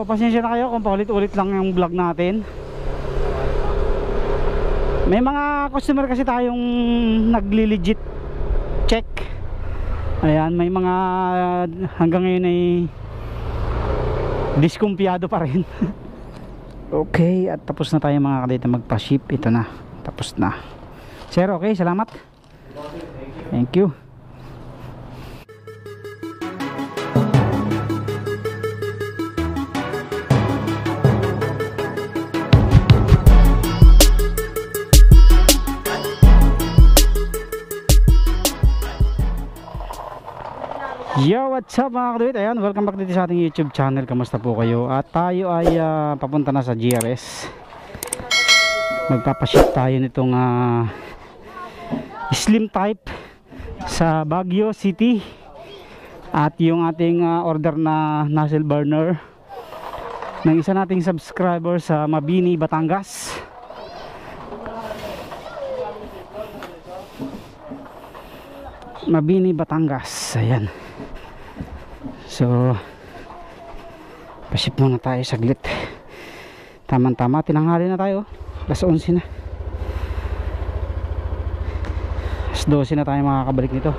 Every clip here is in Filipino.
pasensya na kayo kung paulit-ulit lang yung vlog natin. May mga customer kasi tayong nagli-legit check. Ayan, may mga hanggang ngayon ay diskumpiyado pa rin. Okay, at tapos na tayo mga kadete magpa-ship. Ito na, tapos na. Sir, okay, salamat. Thank you. Yo, what's up mga kaduit? Ayan, welcome back dito sa ating YouTube channel. Kamusta po kayo? At tayo ay papunta na sa GRS. Magpapaship tayo nitong slim type sa Baguio City. At yung ating order na nozzle burner ng isa nating subscriber sa Mabini, Batangas. Mabini, Batangas. Ayan. So paship muna tayo saglit. Tama-tama, tinanghali na tayo. Alas 11 na. Alas 12 na tayo makakabalik nito.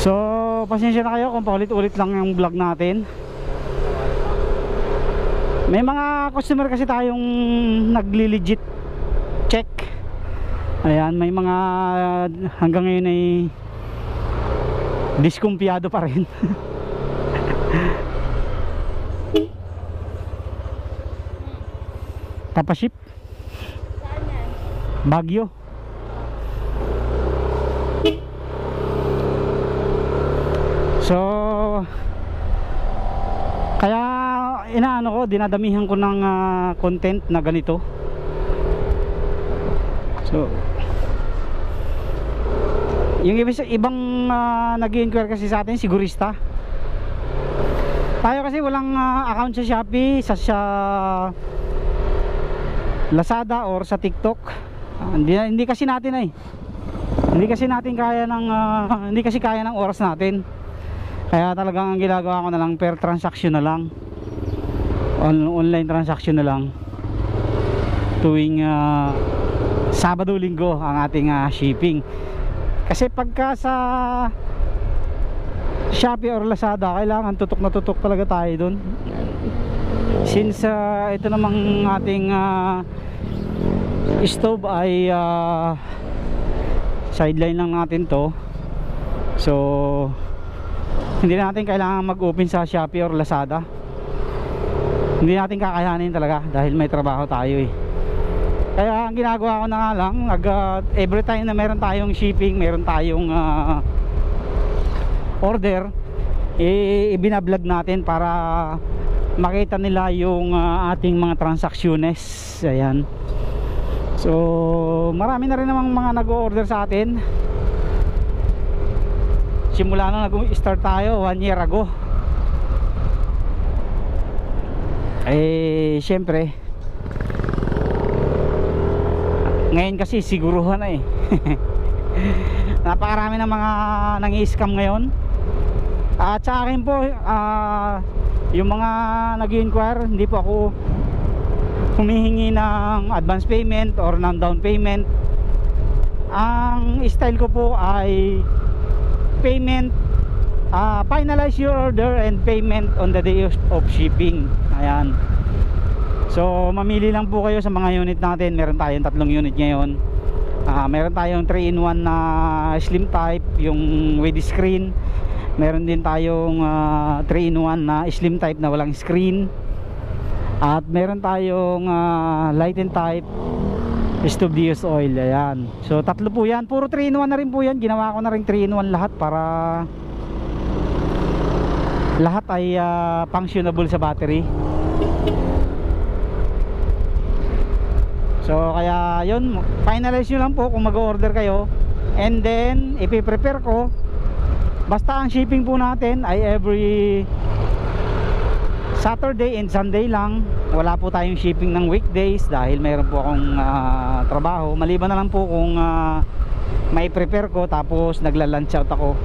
So, pasensya na kayo kung paulit-ulit lang yung vlog natin. May mga customer kasi tayong nagli-legit check. Ayan, may mga hanggang ngayon ay diskumpiyado pa rin. Tapaship Baguio. So kaya inaano ko, dinadamihan ko ng content na ganito. So yung ibang nag-inquire kasi sa atin sigurista. Tayo kasi walang account sa Shopee, sa Lazada or sa TikTok. Hindi kasi natin hindi kasi kaya ng oras natin. Kaya talagang ang ginagawa ko na lang per transaction na lang, online transaction na lang tuwing Sabado, Linggo ang ating shipping. Kasi pagka sa Shopee or Lazada, kailangan tutok na tutok talaga tayo dun. Since ito namang ating stove ay sideline lang natin to, so hindi natin kailangan mag-open sa Shopee or Lazada. Hindi natin kakayanin talaga dahil may trabaho tayo Kaya ang ginagawa ko na nga lang, every time na meron tayong shipping, meron tayong order, ibinablog natin para makita nila yung ating mga transaksyones. Ayan. So marami na rin namang mga nag-order sa atin. Simula nung nag-start tayo 1 year ago. Syempre ngayon kasi siguruhan na napakarami ng mga nang-i-scam ngayon. At sa akin po, yung mga nag-inquire, hindi po ako humihingi ng advance payment or ng down payment. Ang style ko po ay payment, finalize your order and payment on the day of shipping. Ayan. So mamili lang po kayo sa mga unit natin. Meron tayong 3 unit ngayon. Meron tayong 3-in-1 na slim type, yung with screen. Meron din tayong 3-in-1 na slim type na walang screen. At meron tayong light and type stove DS oil. Ayan. So 3 po yan. Puro 3-in-1 na rin po yan. Ginawa ko na rin 3-in-1 lahat para lahat ay functionable sa battery. So kaya yun, finalize nyo lang po kung mag-order kayo. and then ipiprepare ko. Basta ang shipping po natin ay every Saturday and Sunday lang. Wala po tayong shipping ng weekdays dahil mayroon po akong trabaho. Maliban na lang po kung may prepare ko tapos nagla-lunch out ako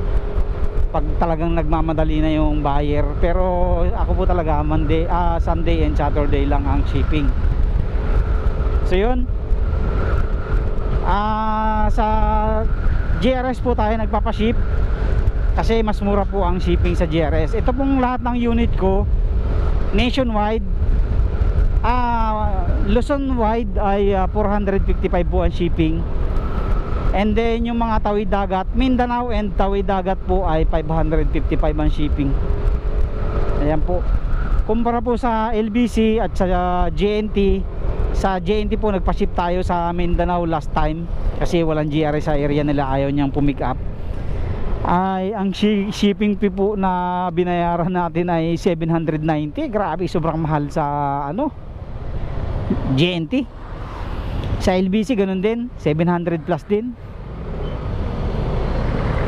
pag talagang nagmamadali na yung buyer. Pero ako po talaga Sunday and Saturday lang ang shipping. So yun, sa GRS po tayo nagpapaship kasi mas mura po ang shipping sa GRS. Ito pong lahat ng unit ko nationwide. Luzon wide ay 455 po ang shipping. And then yung mga tawid dagat, Mindanao and tawid dagat po ay 555 ang shipping. Ayan po. Kumpara po sa LBC at sa JNT. Sa JNT po nagpa-ship tayo sa Mindanao last time kasi walang GRS sa area nila, ayaw niyang pumick up. Ay ang shipping fee po na binayaran natin ay 790. Grabe, sobrang mahal sa JNT. Sa LBC ganun din, 700 plus din.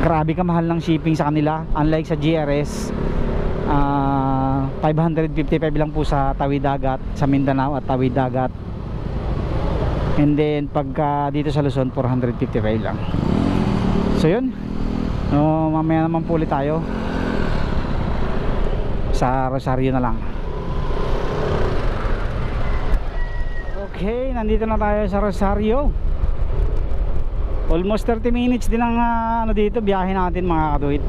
Grabe kamahal ng shipping sa kanila. Unlike sa GRS, 555 lang po sa tawid dagat, sa Mindanao at tawid dagat. And then pagka dito sa Luzon 455 lang. So yun, mamaya naman po ulit tayo sa Rosario na lang. Okay, nandito na tayo sa Rosario. Almost 30 minutes din ang dito biyahe natin mga katuwid.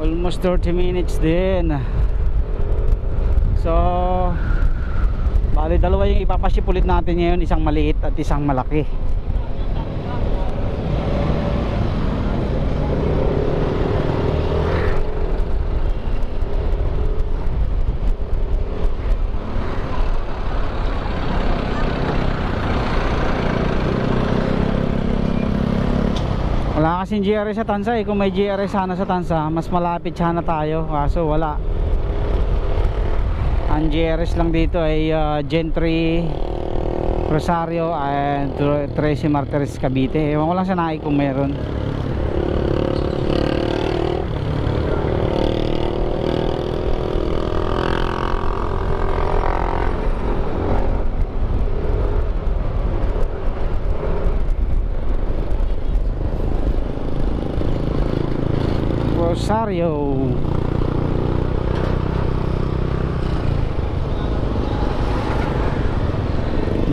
Almost 30 minutes din. So bali dalawa yung ipapaship ulit natin ngayon, isang maliit at isang malaki. Wala kasing GRS sa Tansa eh. Kung may GRS sana sa Tansa, mas malapit sana tayo. Kaso wala. Ang GRS lang dito ay Gentry, Rosario and Tracy Martires Cavite. Ewan ko lang sa Naik kung meron. Rosario.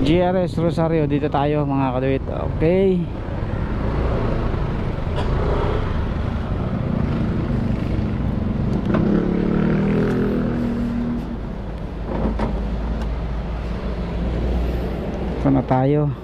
GRS Rosario, dito tayo mga kaduwit. Okay. Ito na tayo.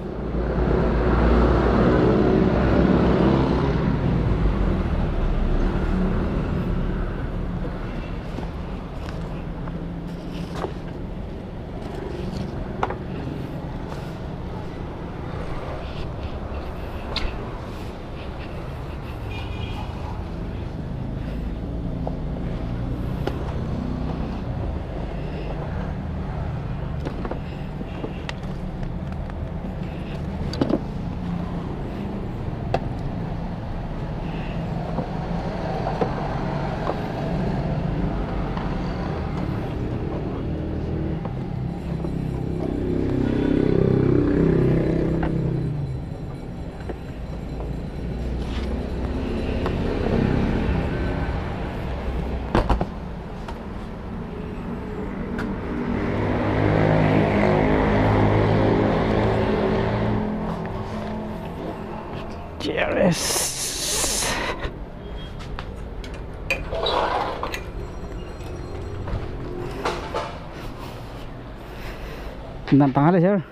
GRS. Tandang tanghali, sir.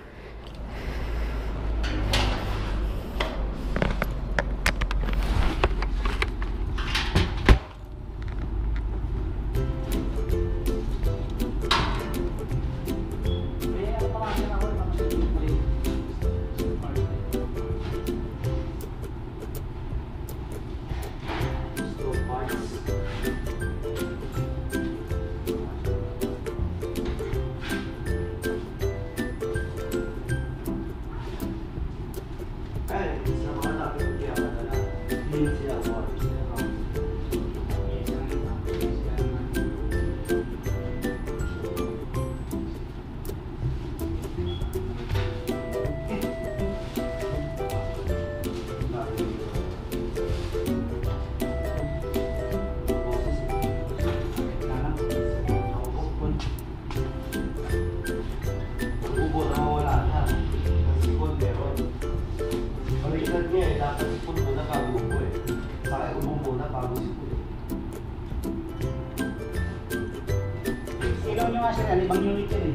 Ilaw nyo nga sila, ibang unit yan eh.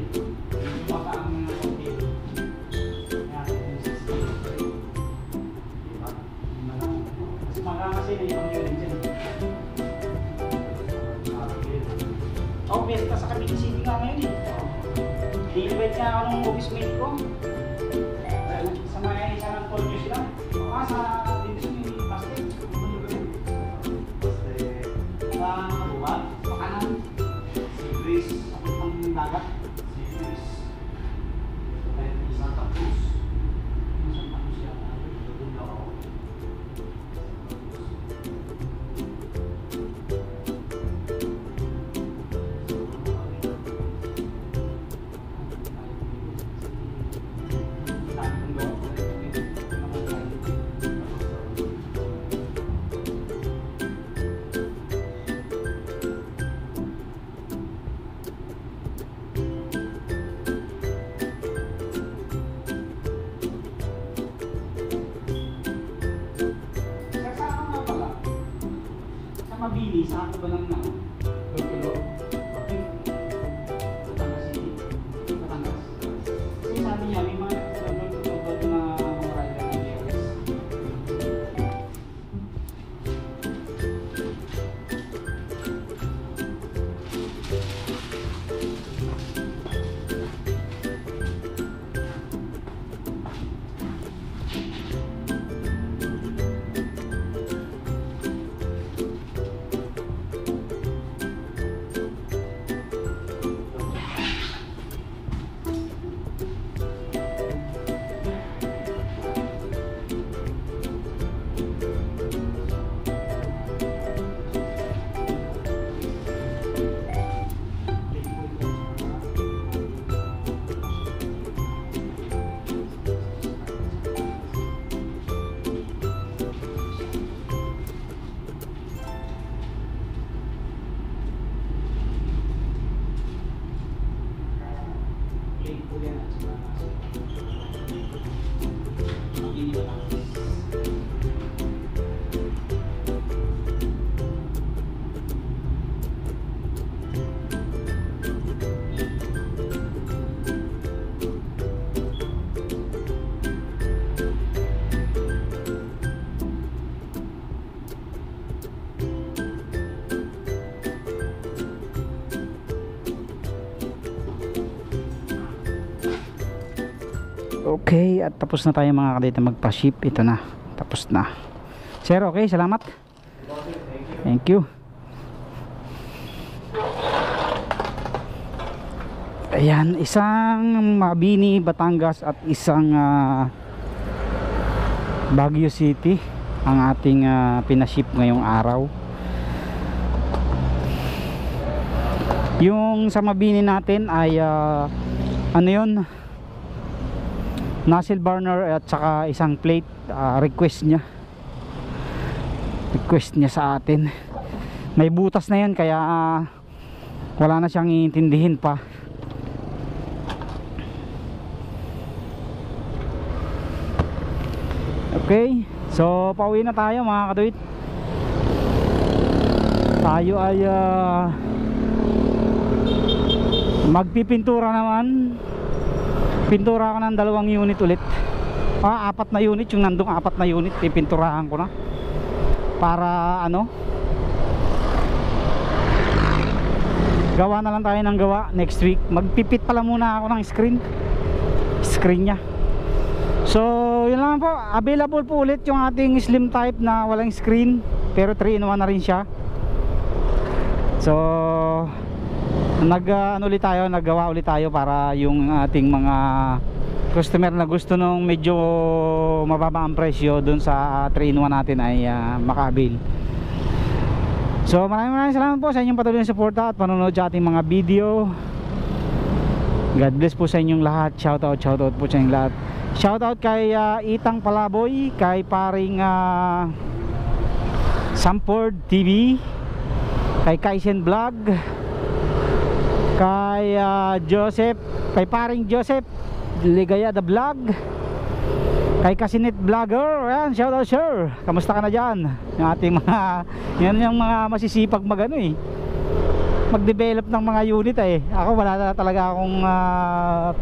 Yung baka ang hotel. Mas makakasi na ibang unit yan. Oh, besta sa Cavite City nga ngayon eh. I-invite nga ako ng office mate ko. Sa may San Antonio sila. Sa dito sa may Pastel. Sa Buwan, Pakanan. Chris, ang dagat. Si Chris. Kahit Santa Cruz. Santa Cruz yan. Doon daw ako. Mabili, sa ako ba lang na? Tulo. Batangas City. Batangas. Kasi sabi niya, may mga tutulog na mga rider ng GRS. Okay, at tapos na tayo mga kadita magpa-ship. Ito na, tapos na. Sir, okay, salamat. Thank you. Ayan, isang Mabini, Batangas at isang Baguio City ang ating pinaship ngayong araw. Yung sa Mabini natin ay ano yun, nozzle burner at saka isang plate. Request niya sa atin. May butas na yan kaya wala na siyang iintindihin pa. Okay, so pauwi na tayo mga kaduit. Tayo ay magpipintura naman. Pintura ko ng 2 unit ulit. 4 na unit, yung nandong 4 na unit pipinturahan ko na para ano, gawa na lang tayo ng gawa next week. Magpipit pala muna ako ng screen nya. So yun lang po, available po ulit yung ating slim type na walang screen pero 3-in-1 na rin siya. So nagawa ulit tayo para yung ating mga customer na gusto nung medyo mababa ang presyo dun sa 3-in-1 natin ay makabil. So maraming salamat po sa inyong patuloy na suporta at panonood sa ating mga video. God bless po sa inyong lahat. Shoutout po sa inyong lahat. Shoutout kay Itang Palaboy, kay paring Sampord TV, kay Kaisen Vlog, kay Joseph, kay paring Joseph Ligaya the Vlog, kay Kasinit Vlogger. Ayan, shoutout sir, kamusta ka na dyan? Yung ating mga, yan yung mga masisipag mag-develop ng mga unit eh. Ako wala na talaga akong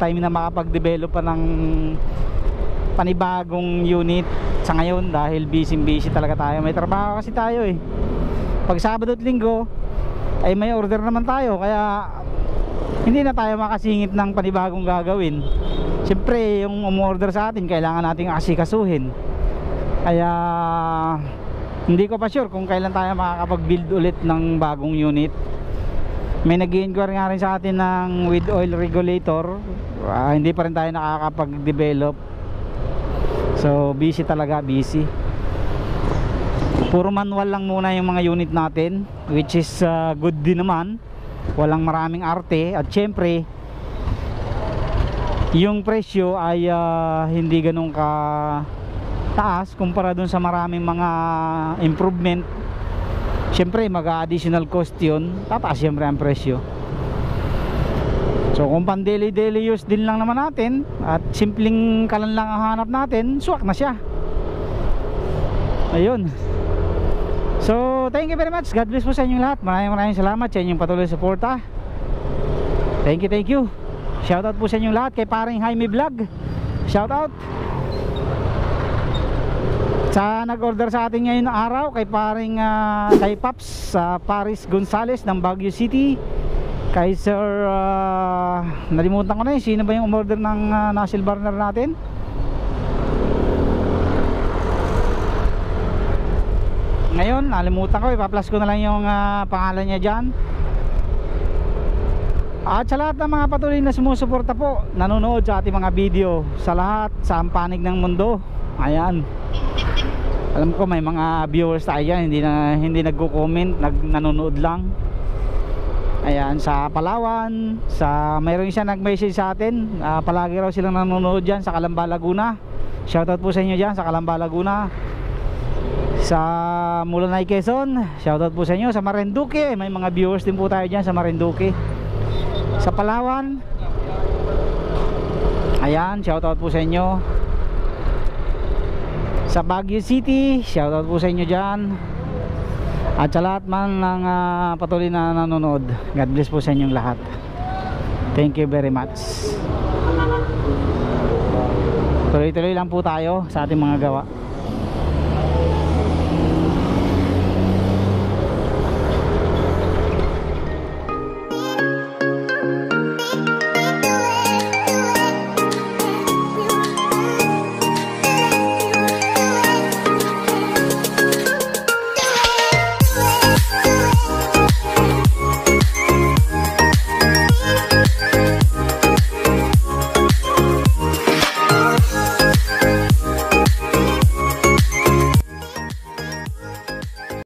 time na makapag-develop pa ng panibagong unit sa ngayon dahil busy talaga tayo. May trabaho kasi tayo eh. Pag Sabado at Linggo ay may order naman tayo, kaya hindi na tayo makasingit ng panibagong gagawin. Siyempre yung umorder sa atin kailangan nating asikasuhin, kaya hindi ko pa sure kung kailan tayo makakapag-build ulit ng bagong unit. May nag-inquire nga rin sa atin ng with oil regulator, hindi pa rin tayo nakakapag-develop. So busy talaga, busy. Puro manual lang muna yung mga unit natin, which is good din naman. Walang maraming arte. At syempre yung presyo ay hindi ganun ka taas kumpara dun sa maraming mga improvement. Syempre mag-additional cost yun, tataas syempre ang presyo. So kung pan daily use din lang naman natin at simpleng kalan lang ang hanap natin, swak na siya. Ayun. So thank you very much. God bless po sa inyong lahat. Maraming salamat sa inyong patuloy suporta. Thank you. Shoutout po sa inyong lahat. Kay paring Jaime Vlog, shoutout. Sa nag-order sa atin ngayon na araw, kay paring kay Paps Paris Gonzales ng Baguio City. Kay Sir nalimutan ko na sino ba yung umorder ng nozzle burner natin. Ngayon nalimutan ko, ipa-plus ko na lang yung pangalan niya dyan. At sa lahat ng mga patuloy na sumusuporta po, nanonood sa ating mga video, sa lahat, sa panig ng mundo. Ayan, alam ko may mga viewers tayo dyan, hindi nagko-comment, nanonood lang. Ayan, sa Palawan, mayroon siya nag-message sa atin, palagi raw silang nanonood dyan sa Calamba, Laguna. Shoutout po sa inyo dyan sa Calamba, Laguna. Sa Mulanay, Quezon, shoutout po sa inyo. Sa Marinduque, may mga viewers din po tayo dyan sa Marinduque. Sa Palawan, ayan, shoutout po sa inyo. Sa Baguio City, shoutout po sa inyo dyan. At sa lahat man ng patuloy na nanonood, God bless po sa inyong lahat. Thank you very much. Tuloy-tuloy lang po tayo sa ating mga gawa.